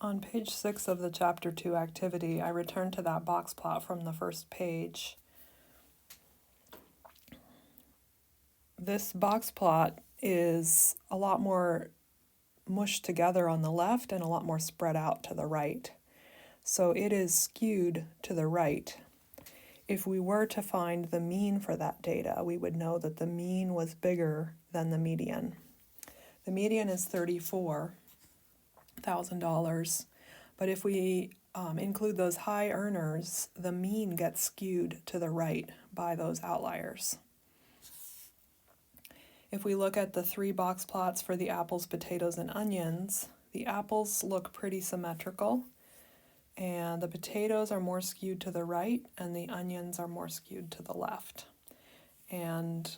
On page 6 of the Chapter 2 activity, I returned to that box plot from the first page. This box plot is a lot more mushed together on the left and a lot more spread out to the right. So it is skewed to the right. If we were to find the mean for that data, we would know that the mean was bigger than the median. The median is $34,000, but if we include those high earners, the mean gets skewed to the right by those outliers. If we look at the 3 box plots for the apples, potatoes, and onions, the apples look pretty symmetrical, and the potatoes are more skewed to the right, and the onions are more skewed to the left. And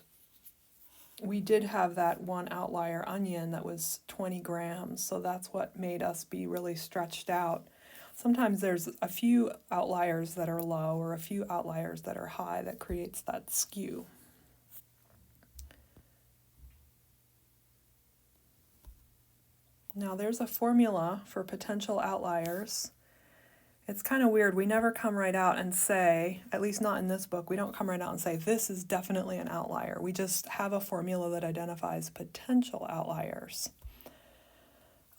we did have that one outlier onion that was 20 grams, so that's what made us be really stretched out. Sometimes there's a few outliers that are low or a few outliers that are high that creates that skew. Now there's a formula for potential outliers. It's kind of weird. We never come right out and say, at least not in this book, we don't come right out and say, this is definitely an outlier. We just have a formula that identifies potential outliers.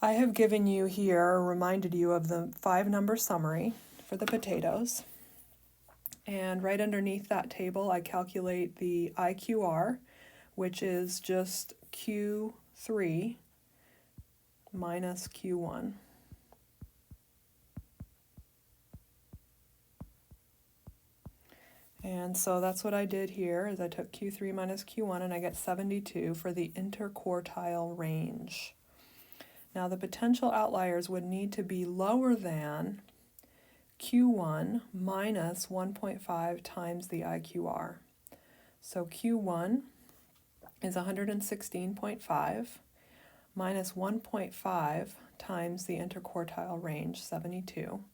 I have given you here, reminded you of the 5-number summary for the potatoes. And right underneath that table, I calculate the IQR, which is just Q3 minus Q1. And so that's what I did here, is I took Q3 minus Q1 and I get 72 for the interquartile range. Now the potential outliers would need to be lower than Q1 minus 1.5 times the IQR. So Q1 is 116.5 minus 1.5 times the interquartile range, 72.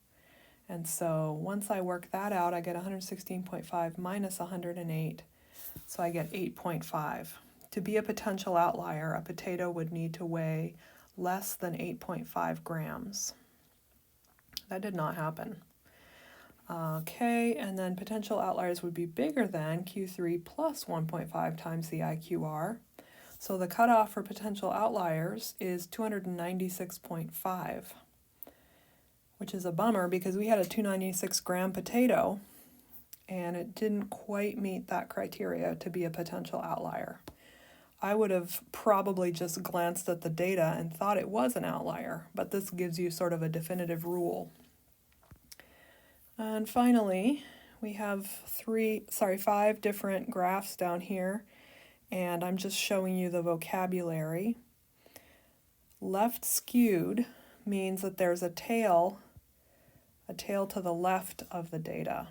And so once I work that out, I get 116.5 minus 108, so I get 8.5. To be a potential outlier, a potato would need to weigh less than 8.5 grams. That did not happen. Okay, and then potential outliers would be bigger than Q3 plus 1.5 times the IQR. So the cutoff for potential outliers is 296.5, which is a bummer because we had a 296 gram potato and it didn't quite meet that criteria to be a potential outlier. I would have probably just glanced at the data and thought it was an outlier, but this gives you sort of a definitive rule. And finally, we have 5 different graphs down here, and I'm just showing you the vocabulary. Left skewed means that there's a tail to the left of the data.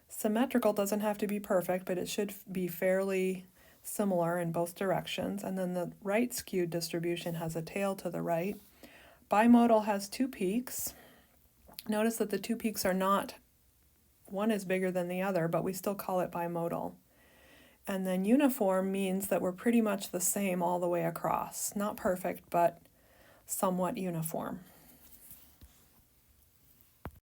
Symmetrical doesn't have to be perfect, but it should be fairly similar in both directions. And then the right skewed distribution has a tail to the right. Bimodal has 2 peaks. Notice that the 2 peaks are not, one is bigger than the other, but we still call it bimodal. And then uniform means that we're pretty much the same all the way across. Not perfect, but somewhat uniform.